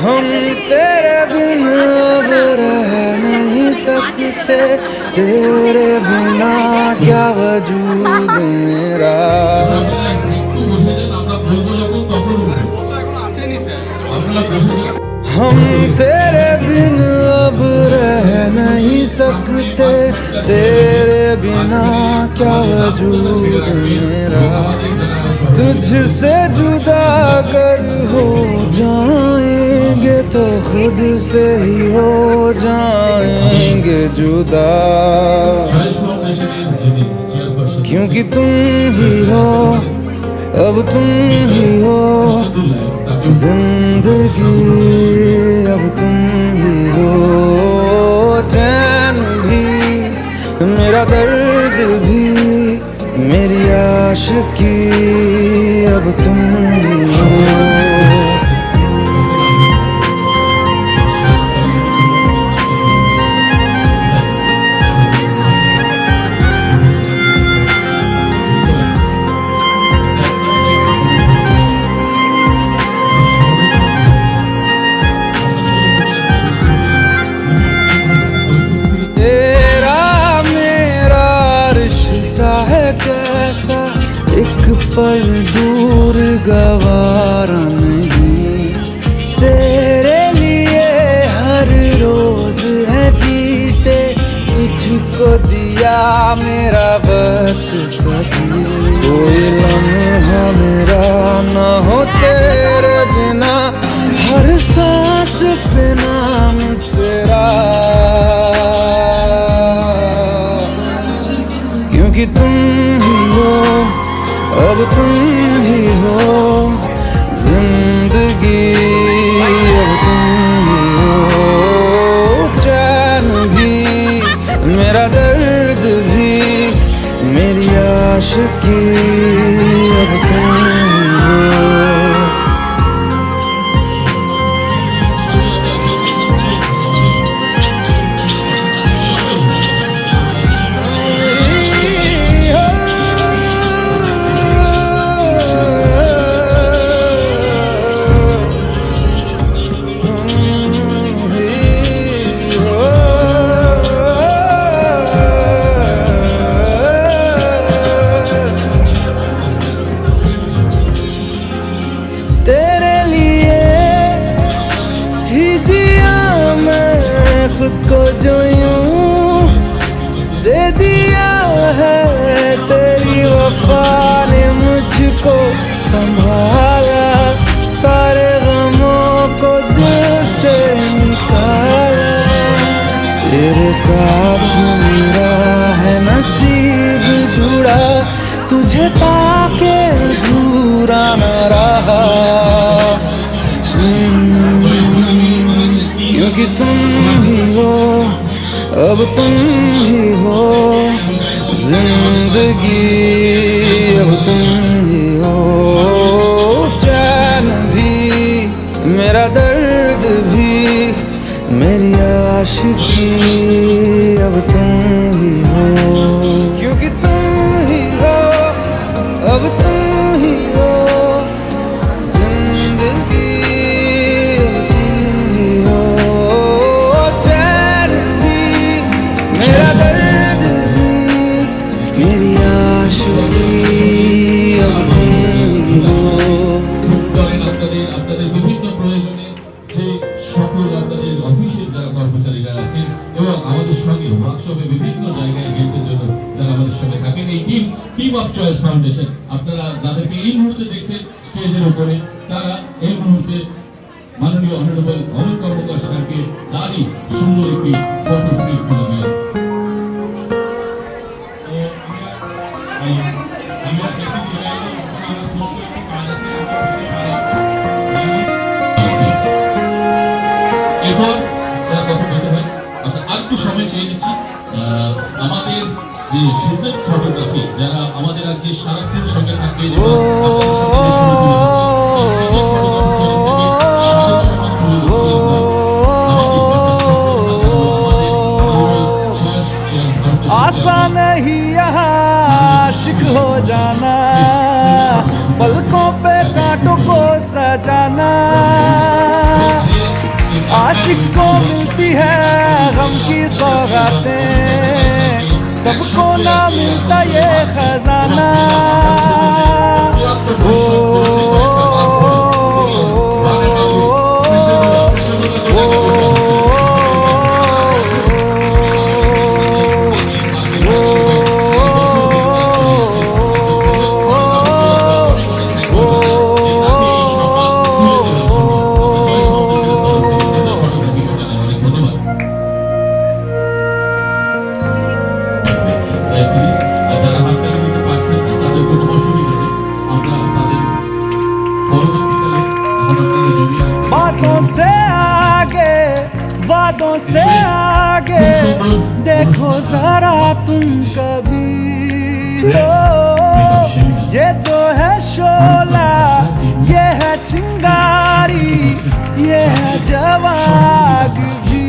हम तेरे बिन अब रह नहीं सकते, तेरे बिना क्या वजूद मेरा। हम तेरे बिन अब रह नहीं सकते, तेरे बिना क्या वजूद मेरा। तुझसे जुदा अगर हो जाएंगे तो खुद से ही हो जाएंगे जुदा, क्योंकि तुम ही हो, अब तुम ही हो जिंदगी, अब तुम ही हो। चैन भी मेरा दर्द भी मेरी आशिकी, अब तुम ही हो। कैसा एक पल दूर गवारा नहीं, तेरे लिए हर रोज है जीते, तुझको दिया मेरा वक्त सभी। कोई लम्हा मेरा न हो तेरे बिना, हर सांस पे नाम तेरा, क्योंकि तुम ही हो, अब तुम ही हो जिंदगी, अब तुम ही हो। चैन भी मेरा दर्द भी मेरी आशिकी, अब तुम ही हो। खुद को जो यूं दे दिया है, तेरी वफा ने मुझको संभाला, सारे गमों को दिल से निकाला। तेरे साथ मेरा है नसीब जुड़ा, तुझे पाके अधूरा न रहा, क्योंकि तुम ही हो, अब तुम ही हो जिंदगी, अब तुम ही हो। चैन भी मेरा दर्द भी मेरी आशिकी, अब तुम ही हो, क्योंकि तुम ही हो, अब तुम ही हो जिंदगी, अब तुम ही हो। चैन भी मेरा दर्द भी मेरी आशिकी, अब तुम ही हो। আপনাদের বিভিন্ন প্রয়োজনে যে সকল আপনাদের অফিসের যারা কর্মচারীরা আছেন এবং আমাদের সঙ্গে ওয়ার্কশপে বিভিন্ন জায়গায় হেল্পের জন্য যারা আমাদের সঙ্গে থাকেন, এই টিম অফ চয়েস ফাউন্ডেশন, আপনারা যাদেরকে এই মুহূর্তে দেখছেন স্টেজের উপরে, তারা এই মুহূর্তে মাননীয় অনারেবল অমল কর্মকার স্যারকে তারই সুন্দর একটি ফটো ফ্রেম করে দিলেন। এরপর যা কথা বলতে হয় আমরা আরেকটু সময় চেয়ে নিচ্ছি। আমাদের যে সিজন ফটোগ্রাফি যারা আমাদের আজকে সারাদিন সঙ্গে থাকবে, आसान नहीं यहाँ आशिक हो जाना, पलकों पे कांटों को सजाना। आशिक को मिलती है गम की सौगातें, सबको ना मिलता ये खजाना। बातों से आगे, वादों से आगे, देखो जरा तुम कभी हो। ये तो है शोला, ये है चिंगारी, ये है जवाग भी।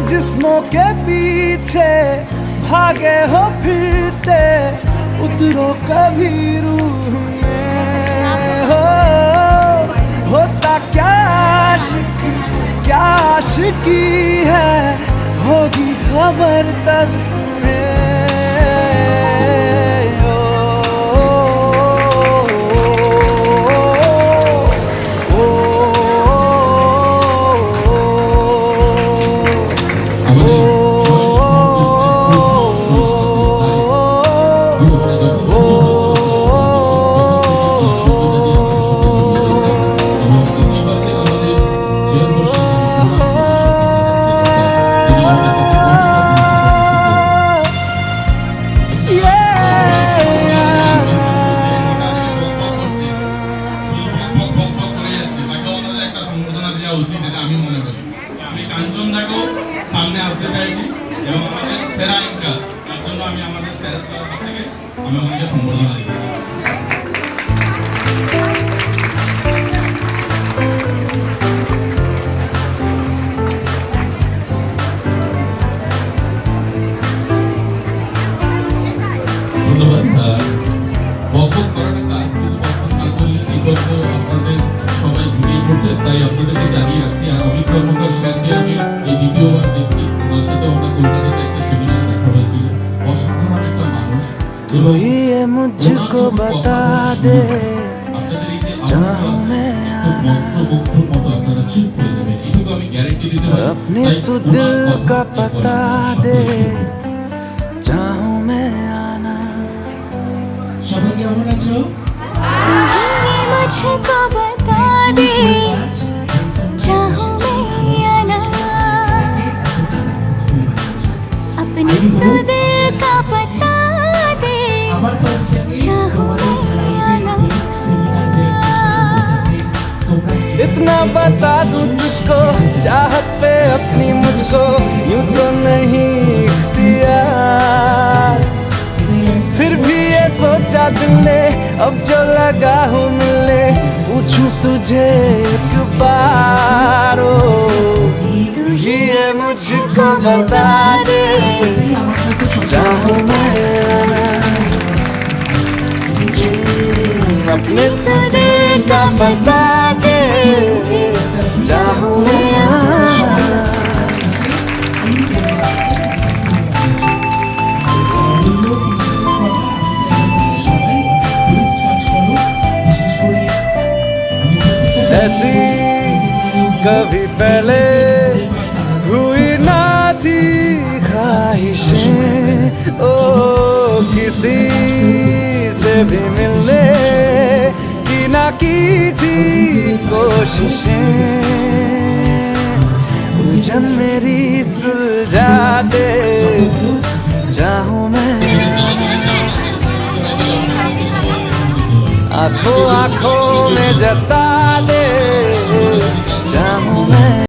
जिस्मों के पीछे भागे हो फिरते, उतरो कभी रूह में हो। होता क्या आशिक, क्या आशिकी है, होगी खबर तब तुम्हें। আমি মনে করি আমি কাঞ্চনদাকেও সামনে আসতে চাইছি এবং আমাদের সেরা অ্যাঙ্কার তার জন্য আমি আমাদের সেরা তরফ থেকে আমি ওনাকে সম্বর্ধনা দিচ্ছি। ধন্যবাদ। বকবক করার কাজ কিন্তু বকবক না করলে বিগত আপনাদের সবাই ঝুঁকেই পড়তেন, তাই আপনাদেরকে জানিয়ে রাখছি। আর অমিত কর্মকার স্যারকে আমি এই দ্বিতীয়বার দেখছি, ওনার সাথে আমরা কলকাতাতে একটা সেমিনারে দেখা হয়েছিল। অসাধারণ একটা মানুষ। मुझको बता दे আপনাদের এই যে মন্ত্রমুগ্ধর মতো আপনারা চুপ হয়ে যাবেন, এটুকু আমি গ্যারান্টি দিতে পারি। अपने तो दिल का पता दे, चाहूं मैं आना। সবাই কেমন আছো? मुझको बता दे, चाहूं मैं आना। अपने तो दिल का बता दे, चाहूं मैं आना। इतना बता दूं तुझको, चाहत पे अपनी मुझको यूं तो नहीं इख्तियार। फिर भी ये सोचा दिल ने, अब जो लगा हूँ मिलने, पूछूं तुझे एक बार। ओ ये मुझको बता दे, चाहूं मैं आना। अपने तो दिल का बता दे, चाहूं मैं आना। ऐसी कभी पहले हुई ना थी ख्वाहिशें, ओ किसी से भी मिलने की ना की थी कोशिशें। उलझन मेरी सुलझा दे, चाहूं मैं आंखों आंखों में जता दे।